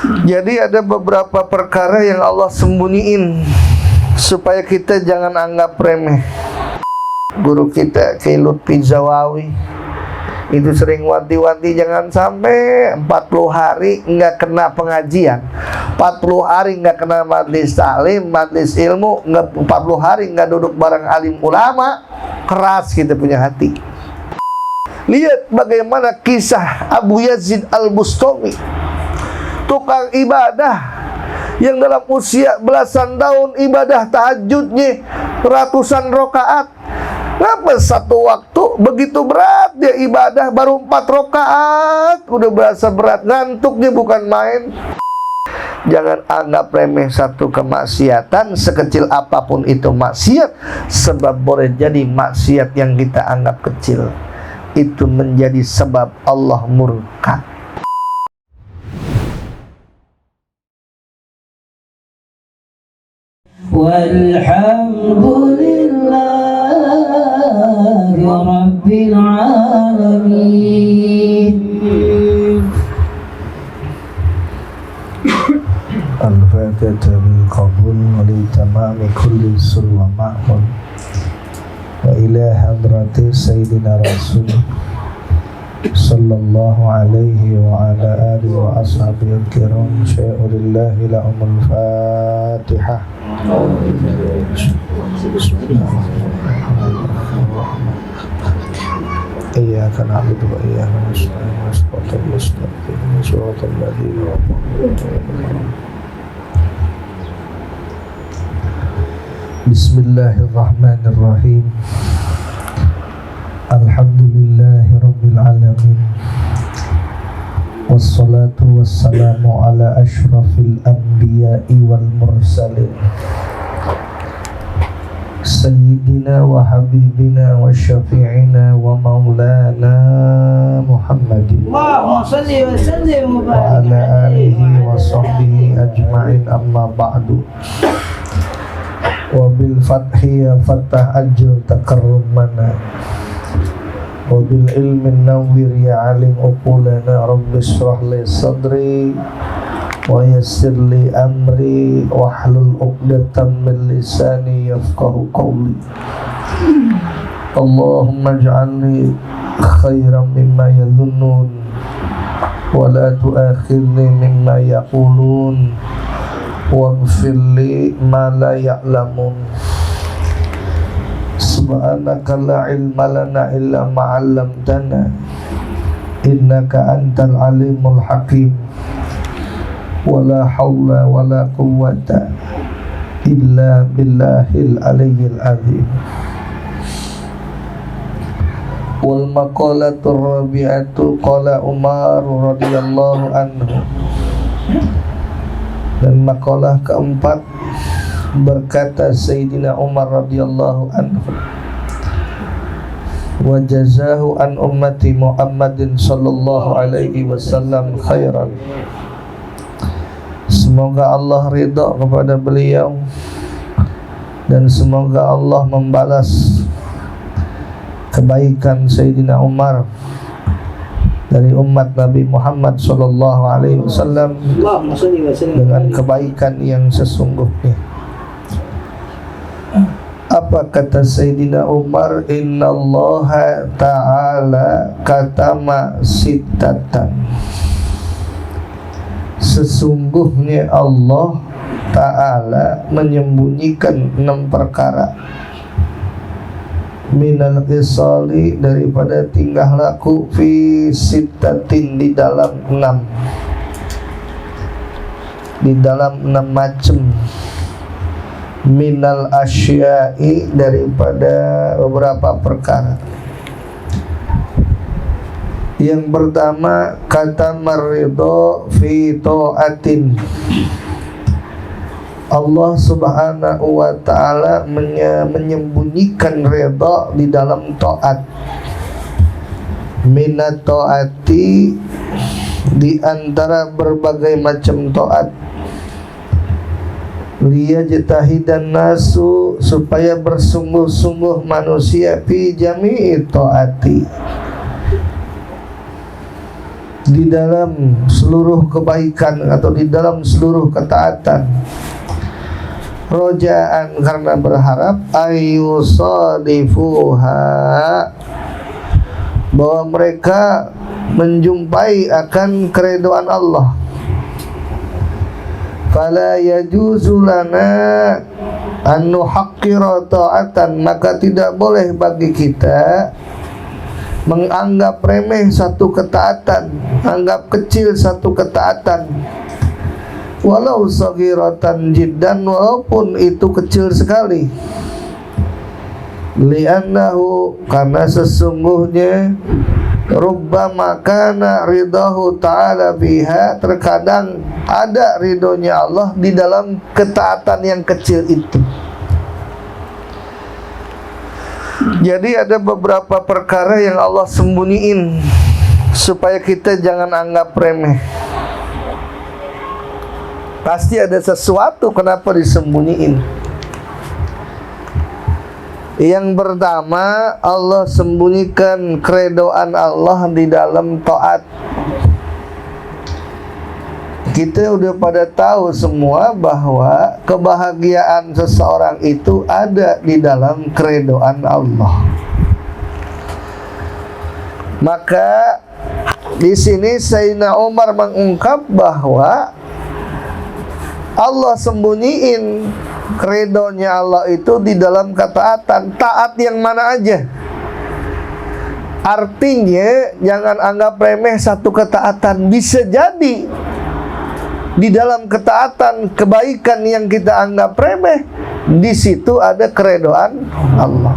Jadi ada beberapa perkara yang Allah sembunyiin supaya kita jangan anggap remeh. Guru kita Kiai Lutfi Zawawi itu sering wanti-wanti jangan sampai 40 hari nggak kena pengajian, 40 hari nggak kena majlis taklim, majlis ilmu, 40 hari nggak duduk bareng alim ulama. Keras kita punya hati. Lihat bagaimana kisah Abu Yazid Al-Bustami, tukang ibadah yang dalam usia belasan tahun ibadah tahajudnya ratusan rakaat. Kenapa satu waktu begitu berat dia ibadah, baru 4 rakaat udah berasa berat, ngantuknya bukan main. Jangan anggap remeh satu kemaksiatan, sekecil apapun itu maksiat, sebab boleh jadi maksiat yang kita anggap kecil itu menjadi sebab Allah murka. Walhamdulillahi Rabbil Alamin. Al-Fatihah bil qabul wa li tamami kulli sur wa ma'mun wa ila hadrati Sayyidina Rasul sallallahu alaihi wa ala alihi wa ashabihi al-kiram. Syai'ulillahi la'umul Fatihah. Iyyaka na'budu wa iyyaka nasta'in ihdinas mustaqim shiratal ladzina Bismillahirrahmanirrahim. Alhamdulillahi Rabbil Alamin. Wassalatu wassalamu ala ashrafil anbiya'i wal mursalin Sayyidina wa habibina wa syafi'ina wa maulana Muhammadin Allahumma salli wa sallim wa ala alihi wa sahbihi ajma'in, amma ba'du. Wa bil fathi ya fatah ajr takarrum mana, wa bil ilmi nawwir ya alim uqulana. Rabbi shrah li sadri wa yassir li amri wahlul 'uqdatam min lisani yafqahu qawli. Allahumma ij'alni khairan mimma yadhunnun wa la tu'akhidni mimma yaqulun waghfir li ma la ya'lamun. Subhanaka la ilma lana illa ma 'allamtana innaka antal alimul hakim. Wala haula wala quwwata illa billahil aliyyil azim. Wal maqalatur rabi'atu qala Umar radhiyallahu anhu. Dan makalah keempat berkata Sayyidina Umar radhiyallahu anhu, wa jazahu an ummati Muhammadin sallallahu alaihi wasallam khairan. Semoga Allah ridha kepada beliau dan semoga Allah membalas kebaikan Sayyidina Umar dari umat Nabi Muhammad sallallahu alaihi wasallam dengan kebaikan yang sesungguhnya. Apa kata Sayyidina Umar? Innallaha ta'ala katama sittatan. Sesungguhnya Allah Ta'ala menyembunyikan 6 perkara. Minal qisali, daripada tingkah laku, fi sittatin, di dalam 6, di dalam 6 macam. Minal asya'i, daripada beberapa perkara. Yang pertama, kata maridho fi ta'atin. Allah subhanahu wa ta'ala menyembunyikan redha di dalam taat. Minat taati, di antara berbagai macam taat. Liyajtahidan nasu, supaya bersungguh-sungguh manusia fi jami'i taati, di dalam seluruh kebaikan atau di dalam seluruh ketaatan. Rojaan karena berharap, ayusadifuha, bahwa mereka menjumpai akan keridhaan Allah. Fala yajuzu lana an nuhaqqira ta'atan, maka tidak boleh bagi kita menganggap remeh satu ketaatan, anggap kecil satu ketaatan, walau saghiratan jiddan, walaupun itu kecil sekali. Li'annahu, karena sesungguhnya rubbama kana ridahu ta'ala biha, terkadang ada ridhonya Allah di dalam ketaatan yang kecil itu. Jadi ada beberapa perkara yang Allah sembunyiin supaya kita jangan anggap remeh. Pasti ada sesuatu kenapa disembunyiin. Yang pertama, Allah sembunyikan keridhaan Allah di dalam taat. Kita udah pada tahu semua bahwa kebahagiaan seseorang itu ada di dalam keridhaan Allah. Maka di sini Sayyidina Umar mengungkap bahwa Allah sembunyiin ridhonya Allah itu di dalam ketaatan. Taat yang mana aja. Artinya jangan anggap remeh satu ketaatan. Bisa jadi di dalam ketaatan kebaikan yang kita anggap remeh, di situ ada keridhaan Allah.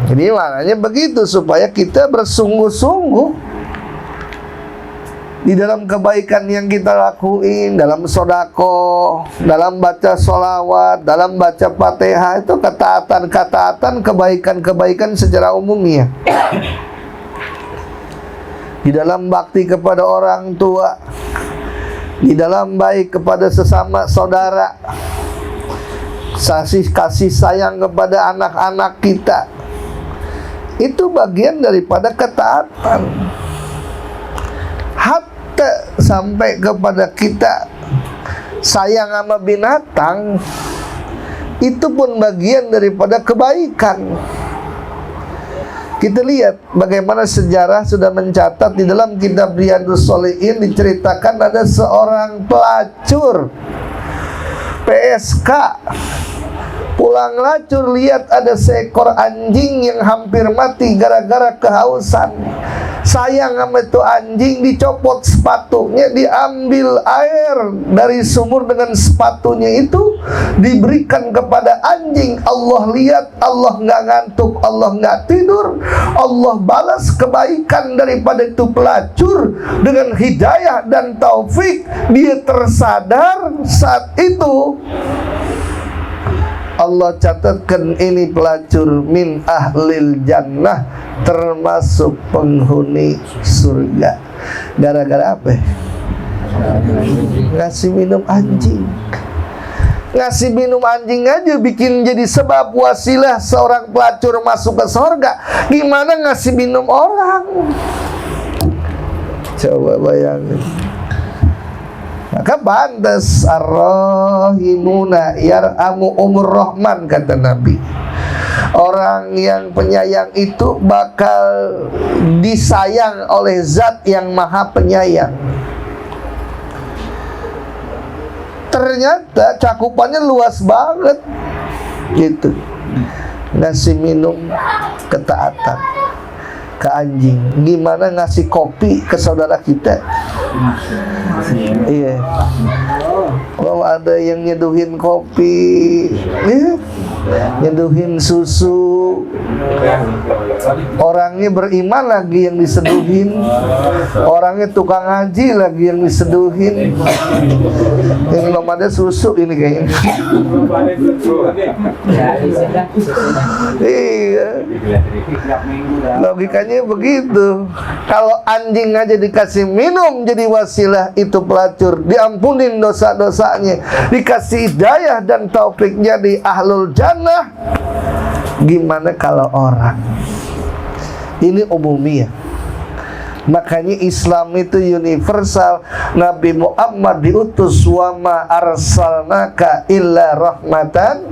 Jadi maknanya begitu, supaya kita bersungguh-sungguh di dalam kebaikan yang kita lakuin, dalam sodako, dalam baca sholawat, dalam baca fatihah, itu ketaatan-ketaatan, kebaikan-kebaikan secara umumnya. Di dalam bakti kepada orang tua, di dalam baik kepada sesama saudara, kasih sayang kepada anak-anak kita, itu bagian daripada ketaatan. Sampai kepada kita sayang sama binatang, itu pun bagian daripada kebaikan. Kita lihat bagaimana sejarah sudah mencatat di dalam kitab Riyadhus Shalihin, diceritakan ada seorang pelacur PSK pulang lacur, lihat ada seekor anjing yang hampir mati gara-gara kehausan. Sayang sama itu anjing, dicopot sepatunya, diambil air dari sumur dengan sepatunya itu, diberikan kepada anjing. Allah lihat, Allah nggak ngantuk, Allah nggak tidur, Allah balas kebaikan daripada itu pelacur dengan hidayah dan taufik. Dia tersadar saat itu, Allah catatkan ini pelacur min ahlil jannah, termasuk penghuni surga. Gara-gara apa? Ngasih minum anjing. Ngasih minum anjing aja bikin jadi sebab wasilah seorang pelacur masuk ke surga. Gimana ngasih minum orang? Coba bayangin. Maka pantas ar-rahimuna yar'amu umur rahman, kata Nabi. Orang yang penyayang itu bakal disayang oleh zat yang maha penyayang. Ternyata cakupannya luas banget gitu. Ngasih minum ketaatan ke anjing. Gimana ngasih kopi ke saudara kita? Iya. Kalau ada yang nyeduhin kopi, nyeduhin susu, orangnya beriman lagi yang diseduhin, orangnya tukang ngaji lagi yang diseduhin. Ini belum ada susu ini kayaknya. Iya. Logikanya begitu. Kalau anjing aja dikasih minum jadi wasilah itu pelacur, diampunin dosa-dosanya, dikasih hidayah dan taufik jadi ahlul jannah. Gimana kalau orang? Ini umumnya. Makanya Islam itu universal. Nabi Muhammad diutus wa ma arsalnaka illa rahmatan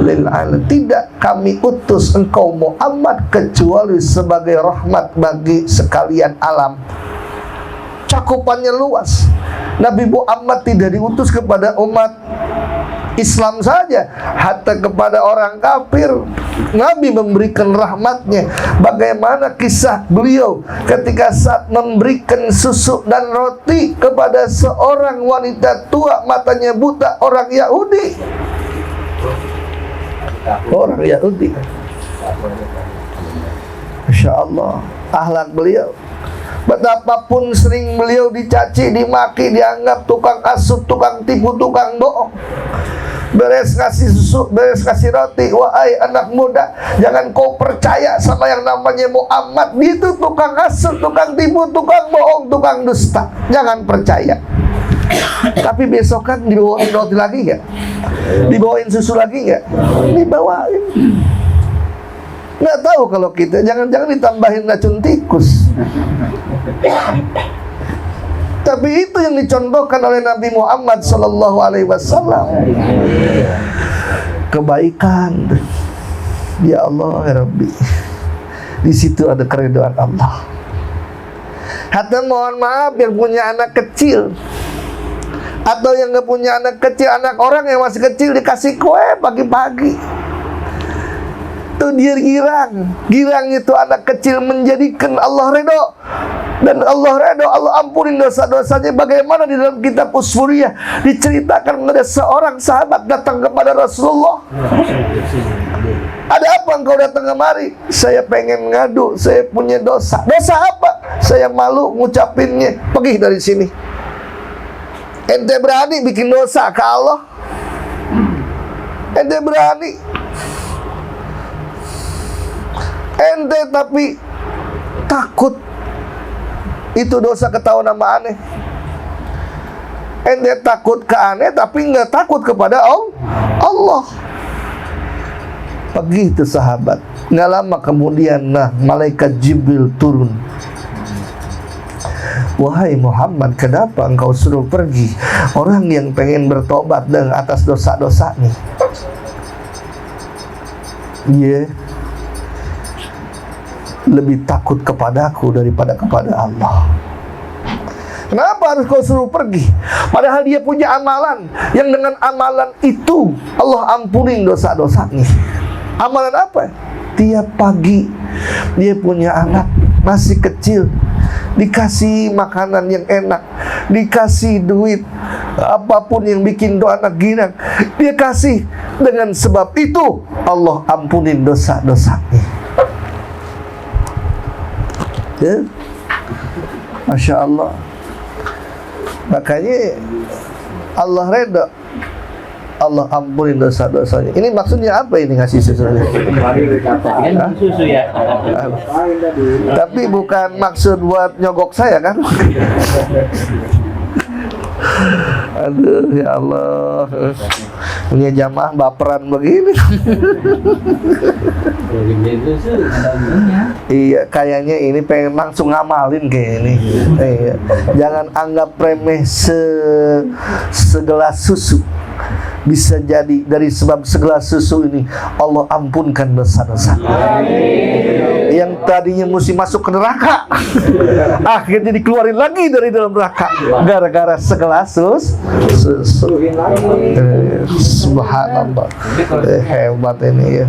lil alamin. Tidak kami utus engkau Muhammad kecuali sebagai rahmat bagi sekalian alam. Cakupannya luas. Nabi Muhammad tidak diutus kepada umat Islam saja, hatta kepada orang kafir Nabi memberikan rahmatnya. Bagaimana kisah beliau ketika saat memberikan susu dan roti kepada seorang wanita tua, matanya buta, orang Yahudi. Orang Yahudi. Masya Allah, akhlak beliau. Betapapun sering beliau dicaci, dimaki, dianggap tukang asup, tukang tipu, tukang bohong. Beres kasih susu, beres kasih roti. Wahai anak muda, jangan kau percaya sama yang namanya Muhammad. Itu tukang asup, tukang tipu, tukang bohong, tukang dusta. Jangan percaya. Tapi besok kan dibawain roti lagi nggak? Dibawain susu lagi nggak? Dibawain. Nggak tahu kalau kita, jangan-jangan ditambahin racun tikus. Tapi itu yang dicontohkan oleh Nabi Muhammad sallallahu alaihi wasallam. Kebaikan. Ya Allah ya Rabbi. Di situ ada keridhaan Allah. Hatta mohon maaf yang punya anak kecil atau yang nggak punya anak kecil, anak orang yang masih kecil dikasih kue pagi-pagi. Itu dia girang itu anak kecil menjadikan Allah ridho. Dan Allah ridho, Allah ampunin dosa-dosanya. Bagaimana di dalam kitab Usfuriyah diceritakan ada seorang sahabat datang kepada Rasulullah. Ada apa engkau datang kemari? Saya pengen ngadu, saya punya dosa. Dosa apa? Saya malu ngucapinnya. Pergi dari sini. Ente berani bikin dosa ke Allah? Ente berani? Ente tapi takut itu dosa ketahuan nama aneh. Ente takut ke aneh tapi nggak takut kepada Allah. Pergi itu sahabat. Nggak lama kemudian malaikat Jibril turun. Wahai Muhammad, kenapa engkau suruh pergi orang yang pengen bertobat dengan atas dosa-dosanya? Iya, lebih takut kepadaku daripada kepada Allah. Kenapa harus kau suruh pergi? Padahal dia punya amalan yang dengan amalan itu Allah ampunin dosa-dosanya. Amalan apa? Tiap pagi dia punya anak masih kecil, dikasih makanan yang enak, dikasih duit, apapun yang bikin doa anak girang, dia kasih. Dengan sebab itu Allah ampunin dosa-dosanya. Ya? Masya Allah. Makanya Allah reda, Allah ampunin dosa-dosanya. Ini maksudnya apa ini ngasih susu? Susu ya. Tapi bukan maksud buat nyogok saya kan? Aduh ya Allah, punya jamaah baperan begini. Iya, kayaknya ini pengen langsung ngamalin kayak ini. Iya. Jangan anggap remeh segelas susu. Bisa jadi dari sebab segelas susu ini Allah ampunkan dosa-dosa. Yang tadinya mesti masuk ke neraka akhirnya dikeluarin lagi dari dalam neraka gara-gara segelas susu. Subhanallah. Hebat ini ya.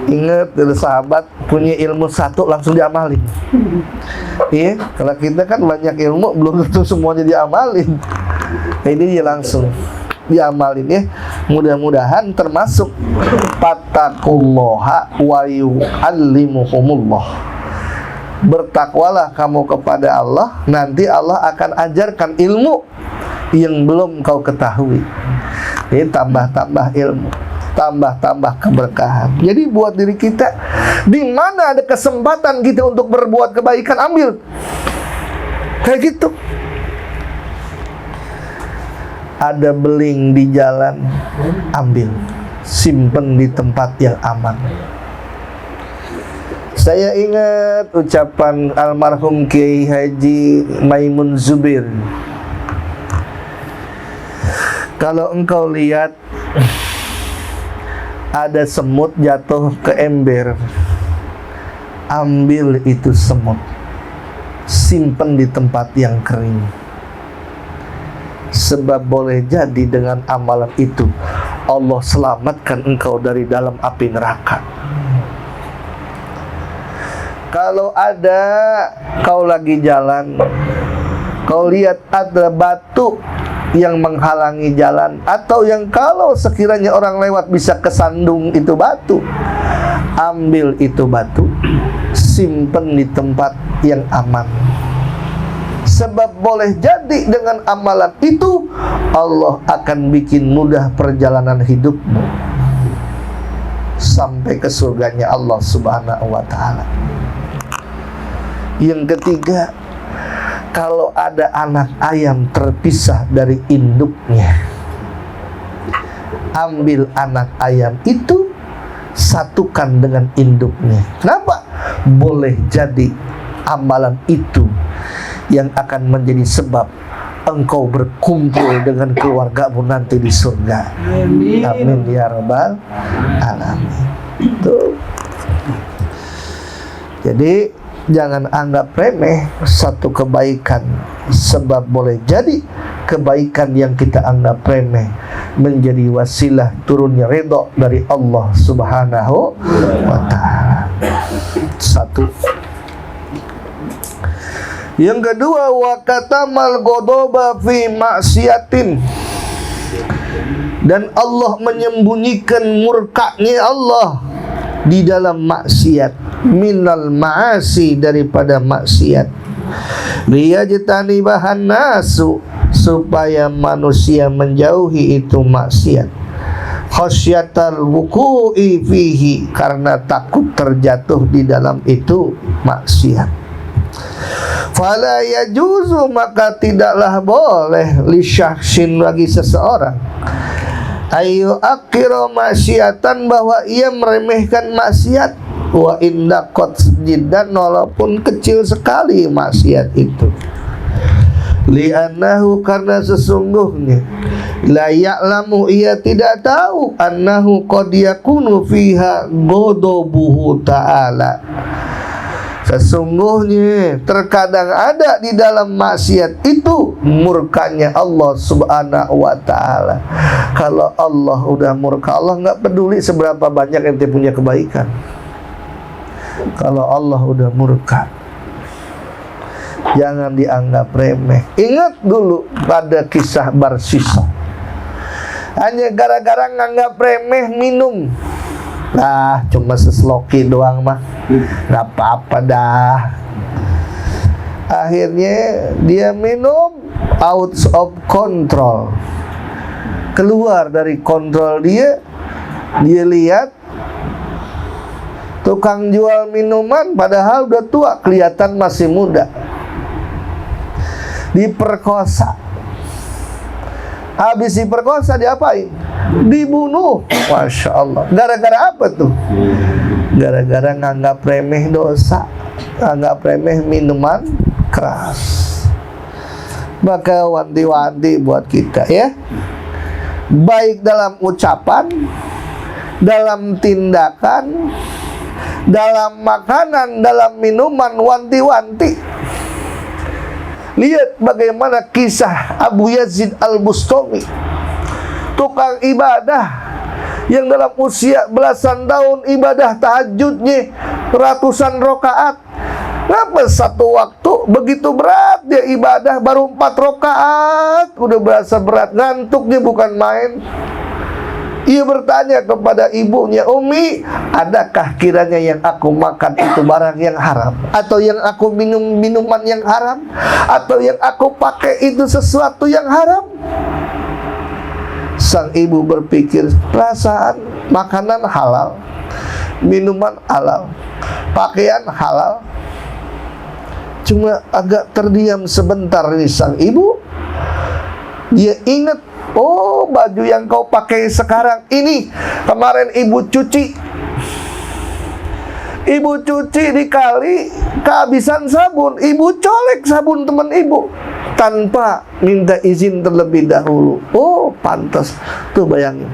Ingat dari sahabat punya ilmu satu langsung diamalin. Iya, kalau kita kan banyak ilmu belum tentu semuanya diamalin. Ini dia langsung diamalin ya. Mudah-mudahan termasuk fattaqullaha wa yu'allimukumullah. Bertakwalah kamu kepada Allah, nanti Allah akan ajarkan ilmu yang belum kau ketahui. Ini tambah-tambah ilmu, tambah-tambah keberkahan. Jadi buat diri kita, di mana ada kesempatan kita untuk berbuat kebaikan, ambil. Kayak gitu. Ada beling di jalan, ambil, simpen di tempat yang aman. Saya ingat ucapan almarhum Kiai Haji Maimun Zubir. Kalau engkau lihat ada semut jatuh ke ember, ambil itu semut, simpan di tempat yang kering. Sebab boleh jadi dengan amalan itu Allah selamatkan engkau dari dalam api neraka. Kalau ada kau lagi jalan, kau lihat ada batu yang menghalangi jalan, atau yang kalau sekiranya orang lewat bisa kesandung itu batu, ambil itu batu, simpan di tempat yang aman. Sebab boleh jadi dengan amalan itu Allah akan bikin mudah perjalanan hidupmu sampai ke surganya Allah Subhanahu wa ta'ala. Yang ketiga, kalau ada anak ayam terpisah dari induknya, ambil anak ayam itu, satukan dengan induknya. Kenapa? Boleh jadi amalan itu yang akan menjadi sebab engkau berkumpul dengan keluargamu nanti di surga. Amin, amin ya rabbal alamin. Itu. Jadi jangan anggap remeh satu kebaikan, sebab boleh jadi kebaikan yang kita anggap remeh menjadi wasilah turunnya ridha dari Allah Subhanahu wa ta'ala. Satu. Yang kedua, wa katamal ghadaba fi maksiatin, dan Allah menyembunyikan murkanya Allah di dalam maksiat, minal ma'asi, daripada maksiat, liyajtanibahan nasu, supaya manusia menjauhi itu maksiat, khasyatal wuqu'i fihi, karena takut terjatuh di dalam itu maksiat. Fala yajuzu, maka tidaklah boleh li syakhsin, bagi seseorang, ayu akhira maksiatan, bahwa ia meremehkan maksiat, wa indaqat jiddan, walaupun kecil sekali maksiat itu. Li'annahu, karena sesungguhnya, la ya'lamu, ia tidak tahu, annahu qad yakunu fiha ghadabuhu ta'ala, sesungguhnya terkadang ada di dalam maksiat itu murkanya Allah Subhanahu wa ta'ala. Kalau Allah udah murka, Allah nggak peduli seberapa banyak ente punya kebaikan. Kalau Allah udah murka, jangan dianggap remeh. Ingat dulu pada kisah Barsisa, hanya gara-gara nganggap remeh minum, nah cuma sesloki doang mah, nggak apa-apa dah. Akhirnya dia minum out of control, keluar dari kontrol dia. Dia lihat tukang jual minuman, padahal udah tua, kelihatan masih muda, diperkosa. Habis diperkosa diapain? Dibunuh. Masya Allah. Gara-gara apa tuh? Gara-gara nganggap remeh dosa, nganggap remeh minuman keras. Maka wanti-wanti buat kita ya, baik dalam ucapan, dalam tindakan, dalam makanan, dalam minuman, wanti-wanti. Lihat bagaimana kisah Abu Yazid Al-Bustami, tukang ibadah yang dalam usia belasan tahun ibadah tahajudnya ratusan rakaat. Kenapa satu waktu begitu berat dia ibadah, baru 4 rakaat udah berasa berat, ngantuknya bukan main. Ia bertanya kepada ibunya, "Umi, adakah kiranya yang aku makan itu barang yang haram? Atau yang aku minum minuman yang haram? Atau yang aku pakai itu sesuatu yang haram?" Sang ibu berpikir, perasaan makanan halal, minuman halal, pakaian halal. Cuma agak terdiam sebentar nih sang ibu. Dia ingat, oh, baju yang kau pakai sekarang ini kemarin ibu cuci. Ibu cuci di kali, kehabisan sabun, ibu colek sabun teman ibu tanpa minta izin terlebih dahulu. Oh, pantas. Tuh bayangin.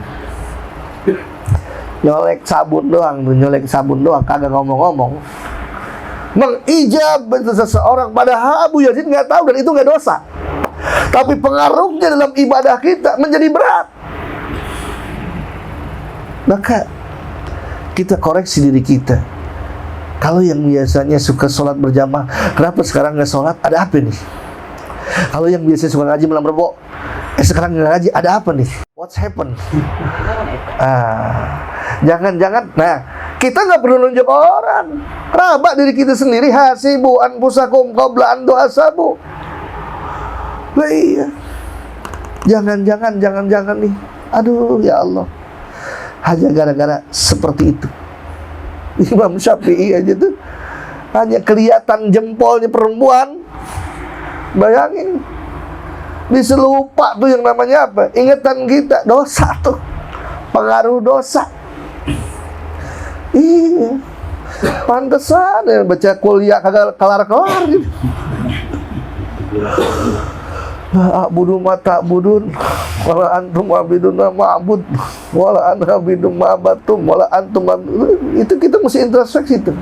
Nyolek sabun doang, kagak ngomong-ngomong. Mengijab itu seseorang, padahal Abu Yazid nggak tahu dan itu nggak dosa. Tapi pengaruhnya dalam ibadah kita menjadi berat. Maka kita koreksi diri kita. Kalau yang biasanya suka sholat berjamaah, kenapa sekarang nggak sholat? Ada apa nih? Kalau yang biasanya suka ngaji malam Rebo, sekarang nggak ngaji, ada apa nih? What's happened? Jangan-jangan, kita nggak perlu nunjuk orang. Rabak diri kita sendiri. Hasibu anfusakum qabla an tuhasabu. Lah iya. Jangan nih. Aduh ya Allah. Hanya gara-gara seperti itu. Imam Syafi'i aja tuh hanya kelihatan jempolnya perempuan. Bayangin. Bisa lupa tuh yang namanya apa? Ingatan kita, dosa tuh. Pengaruh dosa. Iya. Pantesan ya baca kuliah kagak kelar-kelar gitu. La a'budu ma ta'budun wala antum abidun ma'bud wala ana abidum ma'batum wala antum itu kita mesti introspeksi itu.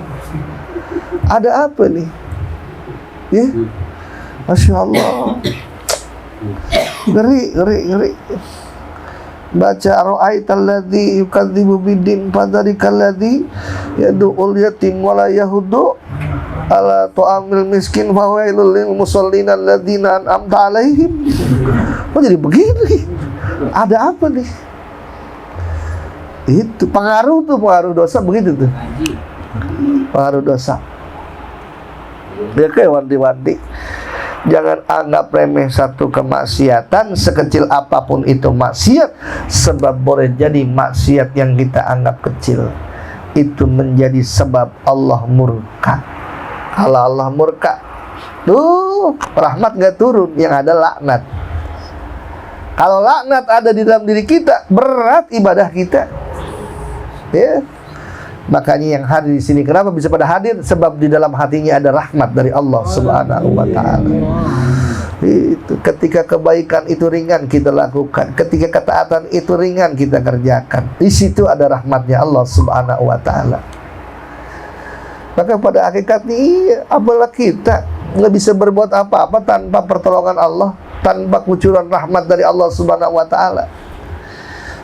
Ada apa nih? Ya. Masya Allah. Ngeri. Baca ra'aital ladzi yukadzibu biddin fadzarikal ladzi yad'ul yatim wala yahuddu ala tu'amil miskin fawailul lil musallin alladzina an'amta alaihim. Oh jadi begini. Ada apa nih? Itu pengaruh dosa begitu tuh. Pengaruh dosa. Dia kayak wanti-wanti. Jangan anggap remeh satu kemaksiatan, sekecil apapun itu maksiat, sebab boleh jadi maksiat yang kita anggap kecil itu menjadi sebab Allah murka. Kalau Allah murka, tuh rahmat gak turun, yang ada laknat. Kalau laknat ada di dalam diri kita, berat ibadah kita. Ya. Makanya yang hadir di sini, kenapa bisa pada hadir? Sebab di dalam hatinya ada rahmat dari Allah Subhanahu wa taala. Itu ketika kebaikan itu ringan kita lakukan, ketika ketaatan itu ringan kita kerjakan. Di situ ada rahmatnya Allah Subhanahu wa taala. Maka pada hakikatnya apalah kita nggak bisa berbuat apa-apa tanpa pertolongan Allah, tanpa kucuran rahmat dari Allah Subhanahu wa taala.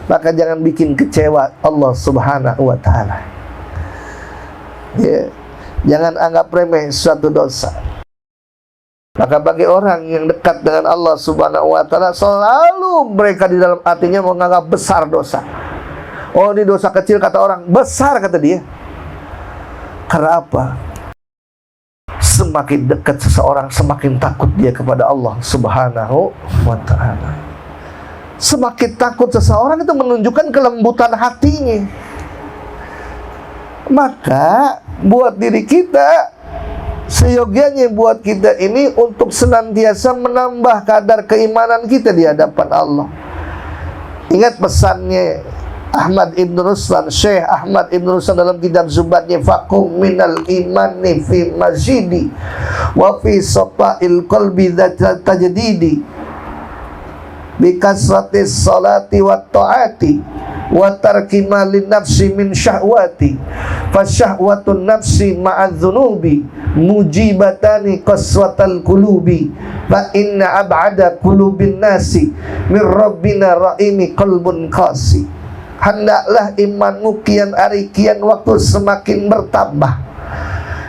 Maka jangan bikin kecewa Allah Subhanahu wa taala. Ya, jangan anggap remeh suatu dosa. Maka bagi orang yang dekat dengan Allah Subhanahu wa taala, selalu mereka di dalam hatinya menganggap besar dosa. Oh, ini dosa kecil kata orang, besar kata dia. Karena apa? Semakin dekat seseorang, semakin takut dia kepada Allah Subhanahu wa taala. Semakin takut seseorang itu menunjukkan kelembutan hatinya. Maka buat diri kita, seyogianya buat kita ini untuk senantiasa menambah kadar keimanan kita di hadapan Allah. Ingat pesannya Ahmad Ibn Ruslan, Syekh Ahmad Ibn Ruslan dalam kitab Zubatnya, Faqum minal imani fi masjidi wa fi safa'il qalbi tajdidi bikasratis salati wa ta'ati wa tarki malin nafsi min syahwati fasyahwatun nafsi ma'adzunubi mujibatani qaswatal qulubi fa inna ab'ada qulubin nasi min rabbina ra'imi qalbun qasi. Hendaklah imanmu kian hari kian waktu semakin bertambah.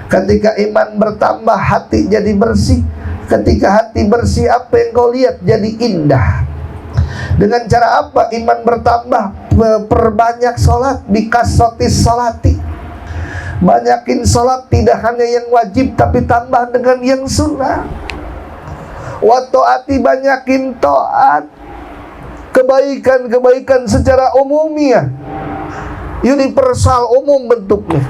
Ketika iman bertambah, hati jadi bersih. Ketika hati bersih, apa yang kau lihat jadi indah. Dengan cara apa iman bertambah? Perbanyak sholat, bikasotis sholati. Banyakin sholat, tidak hanya yang wajib, tapi tambah dengan yang sunnah. Wa ta'ati, banyakin ta'at. Kebaikan-kebaikan secara umumnya, universal, umum bentuknya.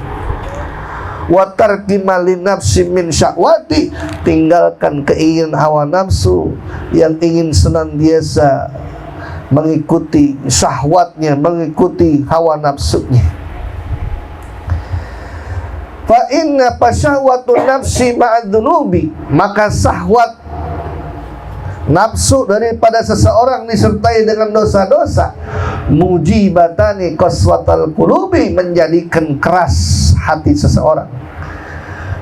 Wa tarki malin nafsi min syahwati, tinggalkan keinginan hawa nafsu yang ingin senantiasa mengikuti syahwatnya, mengikuti hawa nafsunya. Fa inna fasyahwatun nafsi ma'adzunubi, maka syahwat nafsu daripada seseorang disertai dengan dosa-dosa, mujibatani qaswatal qulubi, menjadikan keras hati seseorang.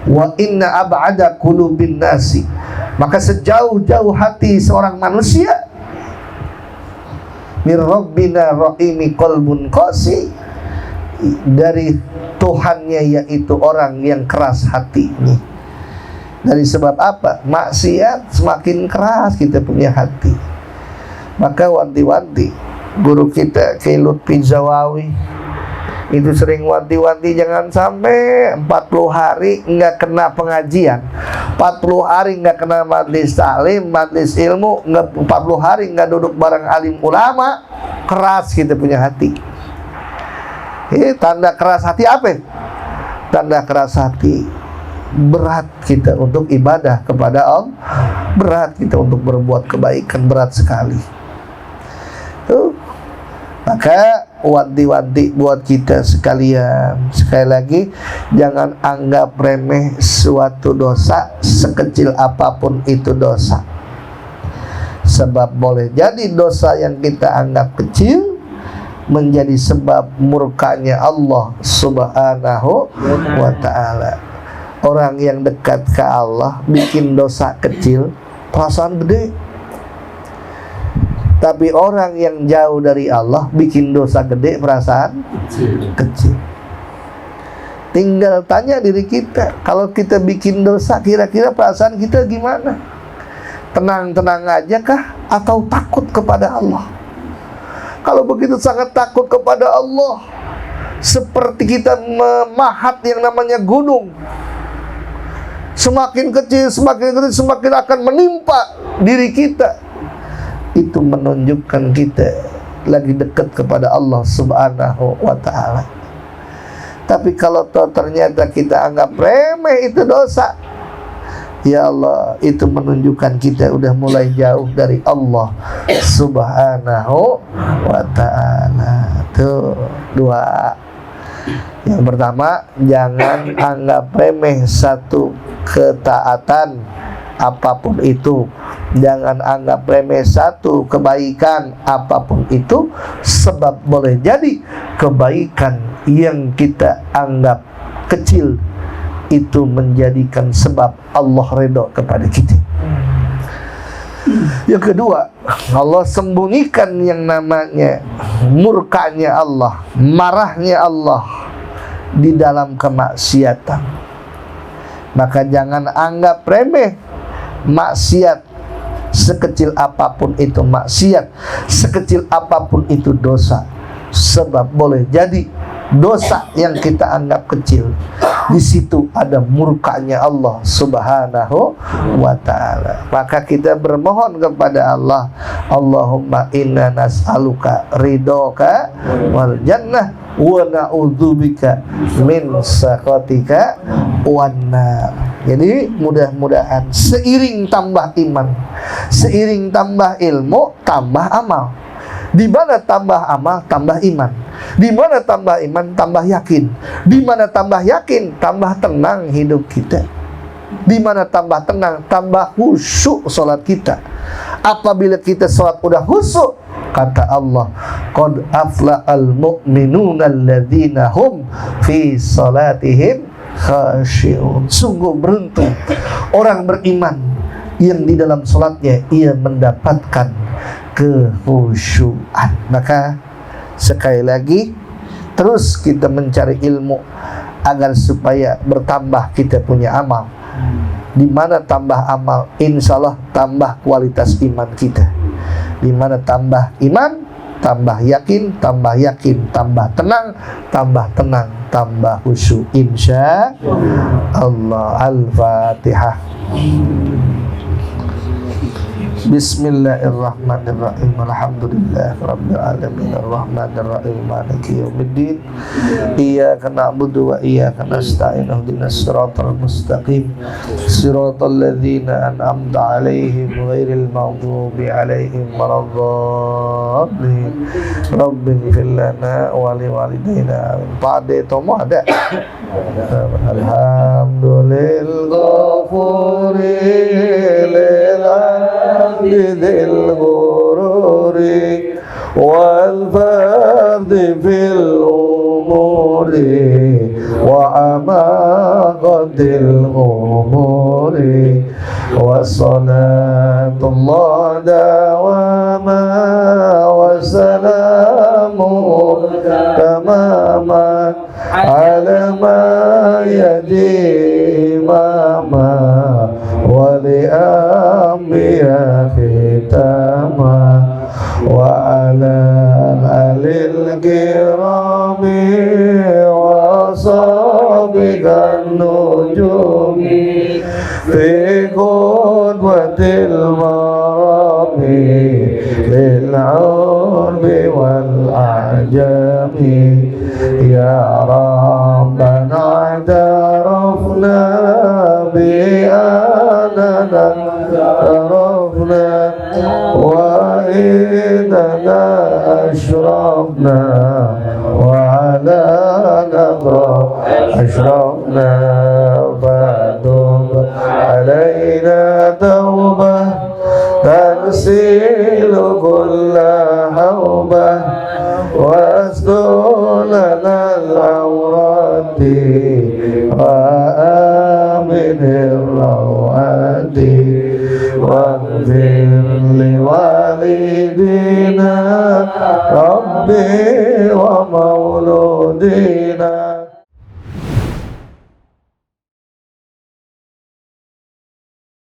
Wa inna ab'ada qulubin nasi, maka sejauh-jauh hati seorang manusia mir rabbina rahimi qalbun qasi, dari Tuhannya yaitu orang yang keras hati. Dari sebab apa? Maksiat semakin keras kita punya hati. Maka wanti-wanti guru kita Kiai Lutfi Zawawi itu sering wanti-wanti, jangan sampai 40 hari nggak kena pengajian, 40 hari nggak kena majlis taklim, majlis ilmu, 40 hari nggak duduk bareng alim ulama. Keras kita punya hati. Tanda keras hati apa? Tanda keras hati, berat kita untuk ibadah kepada Allah, berat kita untuk berbuat kebaikan, berat sekali. Maka wanti-wanti buat kita sekalian, sekali lagi, jangan anggap remeh suatu dosa, sekecil apapun itu dosa. Sebab boleh jadi dosa yang kita anggap kecil menjadi sebab murkanya Allah Subhanahu wa ta'ala. Orang yang dekat ke Allah bikin dosa kecil, perasaan gede. Tapi orang yang jauh dari Allah bikin dosa gede, perasaan kecil. Tinggal tanya diri kita, kalau kita bikin dosa, kira-kira perasaan kita gimana? Tenang-tenang aja kah? Atau takut kepada Allah? Kalau begitu sangat takut kepada Allah, seperti kita memahat yang namanya gunung, semakin kecil, semakin akan menimpa diri kita. Itu menunjukkan kita lagi dekat kepada Allah Subhanahu wa ta'ala. Tapi kalau ternyata kita anggap remeh itu dosa, ya Allah, itu menunjukkan kita udah mulai jauh dari Allah Subhanahu wa ta'ala. Tuh, dua. Yang pertama, jangan anggap remeh satu ketaatan apapun itu. Jangan anggap remeh satu kebaikan apapun itu, sebab boleh jadi kebaikan yang kita anggap kecil itu menjadikan sebab Allah ridho kepada kita. Yang kedua, Allah sembunyikan yang namanya murkanya Allah, marahnya Allah di dalam kemaksiatan. Maka jangan anggap remeh maksiat, sekecil apapun itu maksiat, sekecil apapun itu dosa. Sebab boleh jadi dosa yang kita anggap kecil, di situ ada murkanya Allah Subhanahu wa ta'ala. Maka kita bermohon kepada Allah, Allahumma inna nas'aluka ridhoka wal jannah wa na'udzubika min sakhatika wan nar. Jadi mudah-mudahan seiring tambah iman, seiring tambah ilmu, tambah amal. Di mana tambah amal, tambah iman. Di mana tambah iman, tambah yakin. Di mana tambah yakin, tambah tenang hidup kita. Di mana tambah tenang, tambah khusyuk salat kita. Apabila kita salat udah khusyuk, kata Allah, qad aflahal mu'minuna alladzina hum fi salatihim khashi'un. Sungguh beruntung orang beriman yang di dalam salatnya ia mendapatkan kehusyuan. Maka sekali lagi, terus kita mencari ilmu agar supaya bertambah kita punya amal. Di mana tambah amal, insya Allah tambah kualitas iman kita. Di mana tambah iman, tambah yakin, tambah tenang, tambah khusyuk. Insya Allah. Al-Fatihah. Bismillahirrahmanirrahim. Alhamdulillah rabbil alamin arrahmanir rahim maliki yaumiddin. Iyyaka na'budu wa iyyaka nasta'in ihdinas siratal mustaqim siratal ladzina an'amta 'alaihim ghairil maghdubi 'alaihim waladdallin. Rabbighfir lana wa liwalidayna. Pak Ade Tomo ada? Alhamdulillah ghafuril ذي الغرور والفرد في الأمور وعماقة الغمور والصلاة الله دواما وسلامه تماما على ما يدي إماما ولأنبياء ختاما وعلى آل الكرام وصحبه النجوم في قدوة المرام للعرب والأعجم يا ربنا اعترفنا بأننا اعترفنا وإننا أشرفنا وعلى نظر أشرفنا فتب علينا توبة تغسل كل حوبة واستر لنا العورات وآمن الروعات واغفر لوالدينا ربي ومولودينا